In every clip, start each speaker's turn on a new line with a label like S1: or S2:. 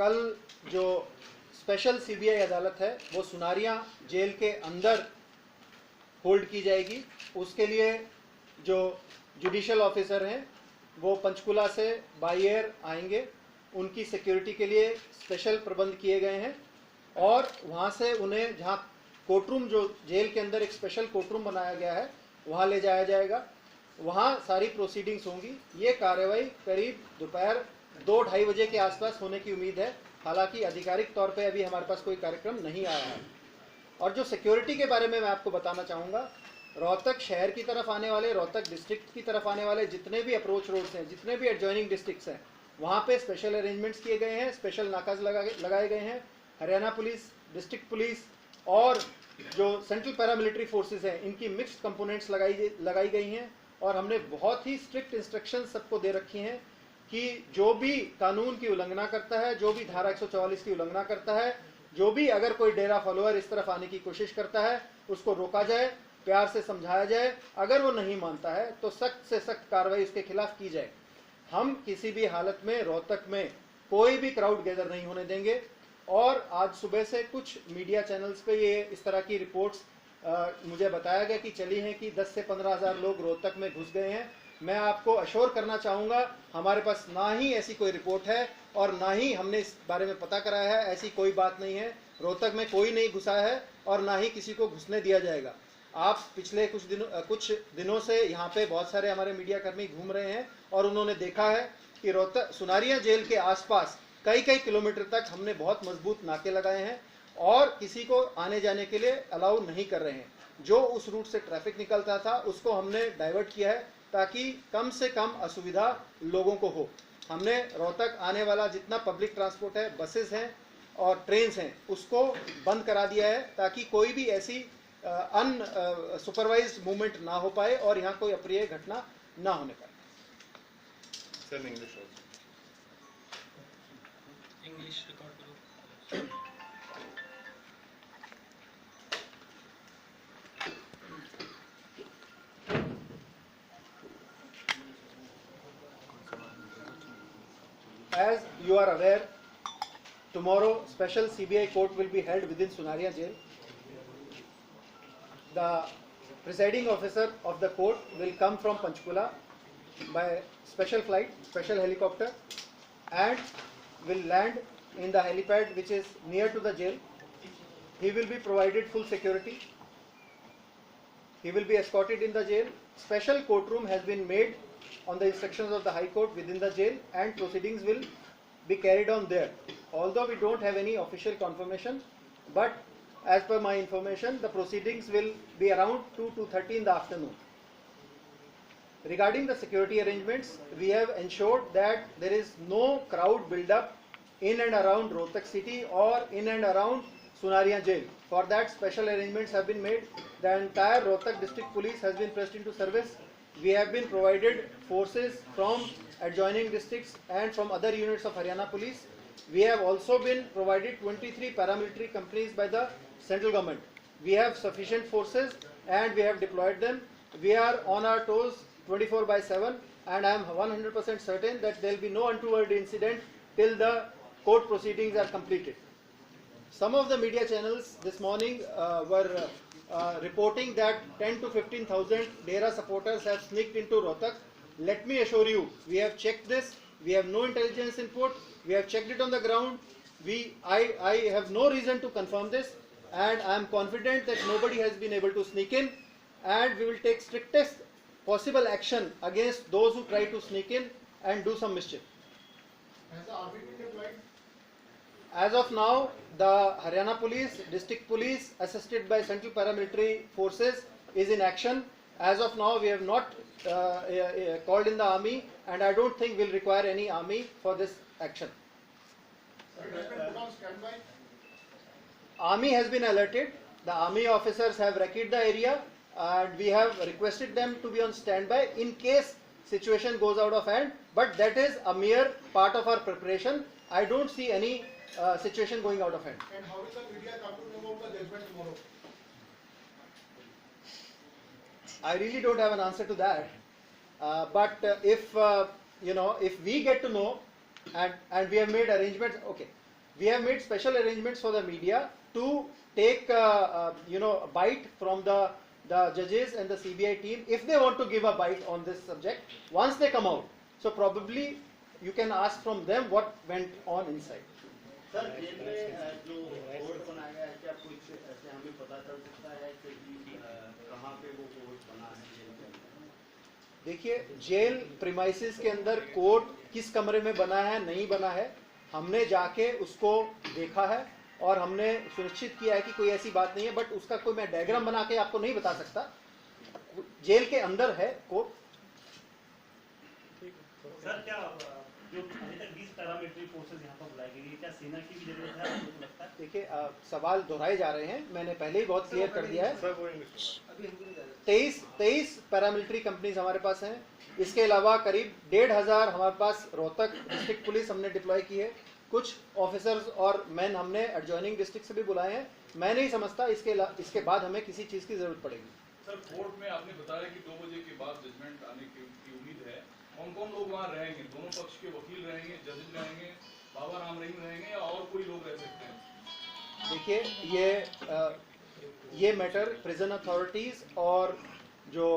S1: कल जो special CBI अदालत है वो सुनारिया जेल के अंदर होल्ड की जाएगी। उसके लिए जो जुडिशियल ऑफिसर हैं वो पंचकुला से बाई एयर आएंगे। उनकी सिक्योरिटी के लिए स्पेशल प्रबंध किए गए हैं और वहाँ से उन्हें जहाँ कोर्ट रूम, जो जेल के अंदर एक स्पेशल कोर्ट रूम बनाया गया है, वहाँ ले जाया जाएगा। वहाँ सारी प्रोसीडिंग्स होंगी। ये कार्रवाई करीब दोपहर 2-2:30 बजे के आसपास होने की उम्मीद है। हालांकि आधिकारिक तौर पे अभी हमारे पास कोई कार्यक्रम नहीं आया है। और जो सिक्योरिटी के बारे में मैं आपको बताना चाहूँगा, रोहतक शहर की तरफ आने वाले, रोहतक डिस्ट्रिक्ट की तरफ आने वाले जितने भी अप्रोच रोड्स हैं, जितने भी एडजॉइनिंग डिस्ट्रिक्ट्स हैं, वहाँ पे स्पेशल अरेंजमेंट्स किए गए हैं, स्पेशल नाकाज लगाए गए हैं। हरियाणा पुलिस, डिस्ट्रिक्ट पुलिस और जो सेंट्रल पैरामिलिट्री फोर्सेस हैं, इनकी मिक्स्ड कंपोनेंट्स लगाई गई हैं। और हमने बहुत ही स्ट्रिक्ट इंस्ट्रक्शन सबको दे रखी हैं कि जो भी कानून की उल्लंघना करता है, जो भी धारा 144 की उल्लंघना करता है, जो भी अगर कोई डेरा फॉलोअर इस तरफ आने की कोशिश करता है, उसको रोका जाए, प्यार से समझाया जाए। अगर वो नहीं मानता है तो सख्त से सख्त कार्रवाई उसके खिलाफ की जाए। हम किसी भी हालत में रोहतक में कोई भी क्राउड गैदर नहीं होने देंगे। और आज सुबह से कुछ मीडिया चैनल्स पे ये इस तरह की रिपोर्ट्स मुझे बताया गया कि चली हैं कि 10 से 15 हज़ार लोग रोहतक में घुस गए हैं। मैं आपको अश्योर करना चाहूँगा, हमारे पास ना ही ऐसी कोई रिपोर्ट है और ना ही हमने इस बारे में पता कराया है। ऐसी कोई बात नहीं है। रोहतक में कोई नहीं घुसा है और ना ही किसी को घुसने दिया जाएगा। आप पिछले कुछ दिनों से यहाँ पे बहुत सारे हमारे मीडिया कर्मी घूम रहे हैं और उन्होंने देखा है कि रोहतक सुनारिया जेल के आसपास कई किलोमीटर तक हमने बहुत मजबूत नाके लगाए हैं और किसी को आने जाने के लिए अलाउ नहीं कर रहे हैं। जो उस रूट से ट्रैफिक निकलता था उसको हमने डाइवर्ट किया है ताकि कम से कम असुविधा लोगों को हो। हमने रोहतक आने वाला जितना पब्लिक ट्रांसपोर्ट है, बसेस हैं और ट्रेन्स हैं, उसको बंद करा दिया है ताकि कोई भी ऐसी अनसुपरवाइज्ड मूवमेंट ना हो पाए और यहाँ कोई अप्रिय घटना ना होने पाए।
S2: सर इंग्लिश
S3: रिकॉर्ड करो।
S1: As you are aware, tomorrow special CBI court will be held within Sunaria jail. The presiding officer of the court will come from Panchkula by special flight, special helicopter, and will land in the helipad which is near to the jail. He will be provided full security. He will be escorted in the jail. Special courtroom has been made on the instructions of the High Court within the jail, and proceedings will be carried on there. Although we don't have any official confirmation, but as per my information, the proceedings will be around 2:30 in the afternoon. Regarding the security arrangements, we have ensured that there is no crowd build-up in and around Rohtak city or in and around Sunaria jail. For that, special arrangements have been made. The entire Rohtak district police has been pressed into service. We have been provided forces from adjoining districts and from other units of Haryana police. We have also been provided 23 paramilitary companies by the central government. We have sufficient forces and we have deployed them. We are on our toes 24/7, and I am 100% certain that there will be no untoward incident till the court proceedings are completed. Some of the media channels this morning were reporting that 10 to 15,000 DERA supporters have sneaked into Rohtak. Let me assure you, we have checked this. We have no intelligence input. We have checked it on the ground. I have no reason to confirm this, and I am confident that nobody has been able to sneak in, and we will take strictest possible action against those who try to sneak in and do some mischief.
S4: Has the army been deployed?
S1: As of now, the Haryana police, district police assisted by central paramilitary forces is in action. As of now, we have not called in the army, and I don't think we'll require any army for this action.
S4: Sir, it has been put on standby.
S1: Army has been alerted. The army officers have recceed the area, and we have requested them to be on standby in case situation goes out of hand. But that is a mere part of our preparation. I don't see any situation going out of hand.
S4: And how will the media come to know about the judgment tomorrow?
S1: I really don't have an answer to that. But if if we get to know, and we have made arrangements, okay. we have made special arrangements for the media to take a bite from the judges and the CBI team if they want to give a bite on this subject once they come out. So probably you can ask from them what went on inside.
S5: Sir jail में जो court बनाया गया है क्या कुछ ऐसे हमें पता चल सकता है कि कहाँ पे वो कोर्ट बना है जेल के अंदर?
S1: देखिए, जेल प्रीमाइसेस के अंदर कोर्ट किस कमरे में बना है नहीं बना है, हमने जाके उसको देखा है और हमने सुनिश्चित किया है कि कोई ऐसी बात नहीं है, बट उसका कोई मैं डायग्राम बना के आपको नहीं बता सकता। जेल के अंदर है कोर्ट।
S6: सर क्या जो अभी तक 20 पैरामिलिट्री फोर्सेस यहाँ पर बुलाई गई है, क्या सेना की भी जरूरत है आपको लगता है?
S1: देखिए, सवाल दोहराए जा रहे हैं, मैंने पहले ही बहुत क्लियर कर दिया है।
S2: Sir, go English.
S1: 23 paramilitary companies हमारे पास हैं। इसके अलावा करीब 1,500 हमारे पास रोहतक डिस्ट्रिक्ट पुलिस हमने डिप्लॉय की है। कुछ ऑफिसर्स और मैन हमने एडजॉइनिंग डिस्ट्रिक्ट से भी बुलाए हैं। मैं नहीं समझता इसके बाद हमें किसी चीज़ की जरूरत पड़ेगी।
S7: सर, कोर्ट में आपने बताया कि 2 बजे के बाद जजमेंट आने की उम्मीद है। कौन लोग वहाँ रहेंगे? दोनों पक्ष के वकील रहेंगे, जजेस रहेंगे, बाबा राम रहीम रहेंगे या और कोई लोग रह सकते हैं?
S1: देखिए, ये मैटर प्रिजन अथॉरिटीज और जो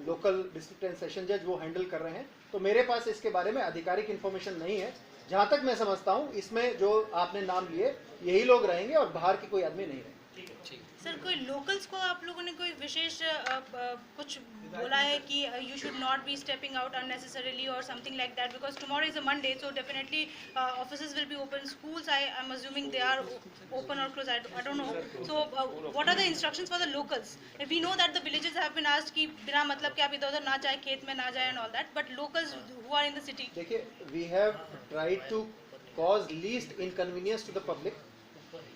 S1: लोकल डिस्ट्रिक्ट एंड सेशन जज वो हैंडल कर रहे हैं, तो मेरे पास इसके बारे में आधिकारिक इन्फॉर्मेशन नहीं है। जहाँ तक मैं समझता हूँ इसमें जो आपने नाम लिए यही लोग रहेंगे और बाहर के कोई आदमी नहीं रहेंगे।
S8: सर, कोई लोकल्स को आप लोगों ने कोई विशेष कुछ बोला है कि you should not be stepping out unnecessarily और something like that, because tomorrow is a Monday, so definitely offices will be open, schools I am assuming they are open और close, I don't know, so what are the instructions for the locals? We know that the villages have been asked कि बिना मतलब कि आप इधर-उधर ना जाए, खेत में ना जाए and all that, but locals who are in the city.
S1: देखिए, we have tried to cause least inconvenience to the public.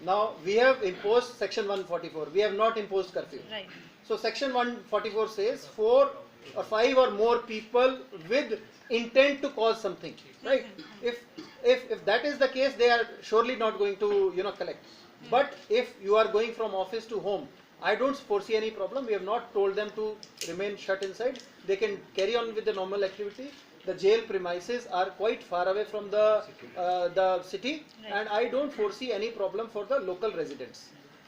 S1: Now we have imposed section 144, we have not imposed curfew.
S8: Right.
S1: So section 144 says 4 or 5 or more people with intent to cause something, right? If that is the case, they are surely not going to collect. But if you are going from office to home, I don't foresee any problem. We have not told them to remain shut inside. They can carry on with the normal activity. The jail premises are quite far away from the city,
S8: Right.
S1: and I don't foresee any problem for the local residents.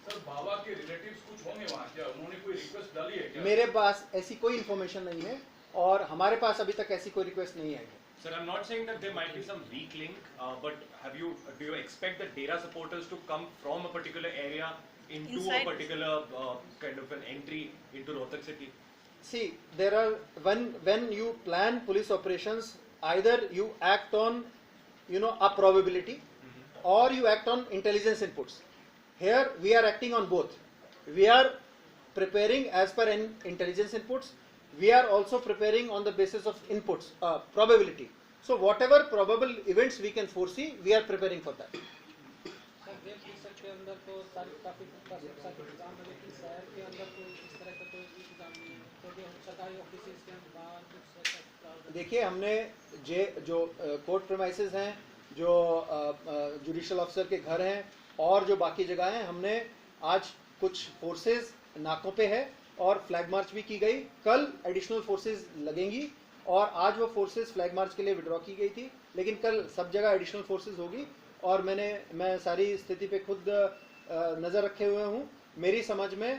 S7: Sir, Baba के relatives कुछ होंगे वहाँ क्या? उन्होंने कोई request डाली है क्या?
S1: मेरे पास ऐसी कोई इन्फॉर्मेशन नहीं है और हमारे पास अभी तक ऐसी कोई रिक्वेस्ट नहीं आई है।
S9: Sir, I'm not saying that there might be some weak link, but do you expect the Dera supporters to come from a particular area into
S8: Inside?
S9: a particular kind of an entry into Rohtak city?
S1: See, there are when you plan police operations, either you act on a probability or you act on intelligence inputs. Here we are acting on both. We are preparing as per intelligence inputs. We are also preparing on the basis of inputs, probability. So whatever probable events we can foresee, we are preparing for that.
S3: के अंदर तो काफी इंतजाम है, लेकिन शहर के अंदर तो इस तरह का कोई इंतजाम नहीं है, तो जो सरकारी ऑफिस के बाहर कुछ।
S1: देखिए, हमने जो कोर्ट प्रीमाइसेस हैं, जो जुडिशियल ऑफिसर के घर हैं और जो बाकी जगह हैं, हमने आज कुछ फोर्सेस नाकों पे है और फ्लैग मार्च भी की गई। कल एडिशनल फोर्सेस लगेंगी और आज वो फोर्सेस फ्लैग मार्च के लिए विड्रॉ की गई थी, लेकिन कल सब जगह एडिशनल फोर्सेस होगी और मैं सारी स्थिति पे खुद नज़र रखे हुए हूँ। मेरी समझ में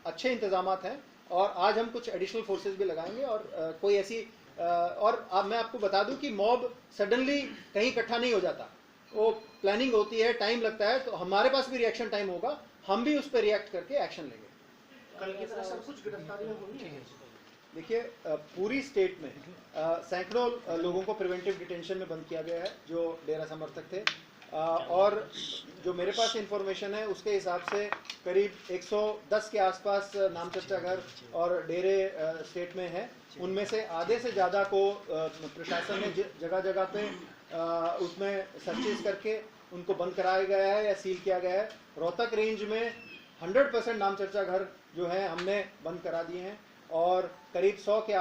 S1: अच्छे इंतजामात हैं और आज हम कुछ एडिशनल फोर्सेस भी लगाएंगे और कोई ऐसी और अब मैं आपको बता दूं कि मॉब सडनली कहीं इकट्ठा नहीं हो जाता, वो प्लानिंग होती है, टाइम लगता है, तो हमारे पास भी रिएक्शन टाइम होगा, हम भी उस पर रिएक्ट करके एक्शन लेंगे।
S5: कल की तरह सब कुछ गिरफ्तारियां हुई हैं।
S1: देखिए, पूरी स्टेट में सैकड़ों लोगों को प्रिवेंटिव डिटेंशन में बंद किया गया है जो डेरा समर्थक थे और जो मेरे पास इंफॉर्मेशन है उसके हिसाब से करीब 110 के आसपास नामचर्चा घर और डेरे स्टेट में हैं। उनमें से आधे से ज़्यादा को प्रशासन ने जगह जगह पे उसमें सर्चेज करके उनको बंद कराया गया है या सील किया गया है। रोहतक रेंज में 100% नामचर्चा घर जो है हमने बंद करा दिए हैं और करीब 100 के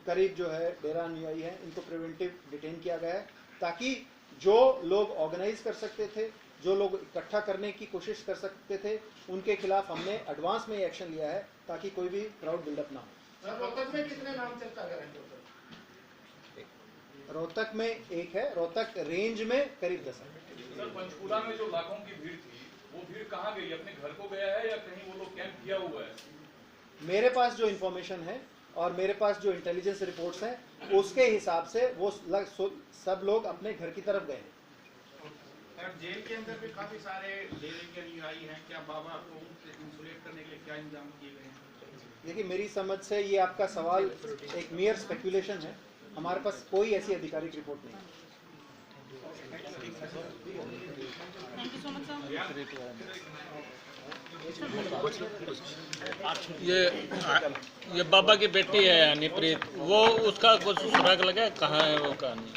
S1: करीब जो है डेरा अनुयायी हैं, इनको प्रिवेंटिव डिटेन किया गया है ताकि जो लोग ऑर्गेनाइज कर सकते थे, जो लोग इकट्ठा करने की कोशिश कर सकते थे, उनके खिलाफ हमने एडवांस में एक्शन लिया है ताकि कोई भी क्राउड बिल्डअप ना हो।
S4: सर, रोहतक में कितने नाम चर्चा करेंगे?
S1: रोहतक में एक है, रोहतक रेंज में करीब 10 है।
S7: सर पंचकूला में जो लाखों की भीड़ थी वो भीड़ कहाँ गई? अपने घर को गया है या कहीं वो लोग कैंप किया हुआ है?
S1: मेरे पास जो इन्फॉर्मेशन है और मेरे पास जो इंटेलिजेंस रिपोर्ट्स हैं उसके हिसाब से वो सब लोग अपने घर की तरफ गए हैं।
S2: सर जेल के अंदर भी काफी सारे डेरे के अनुयायी हैं, क्या बाबा को इंसुलेट करने के लिए क्या इंतजाम किए गए हैं?
S1: देखिए मेरी समझ से ये आपका सवाल एक मियर स्पेकुलेशन है, हमारे पास कोई ऐसी आधिकारिक रिपोर्ट नहीं है।
S8: Thank you so much sir.
S10: ये बाबा की बेटी है हनीप्रीत, वो उसका कुछ सुराग लगा, कहाँ है वो कहानी?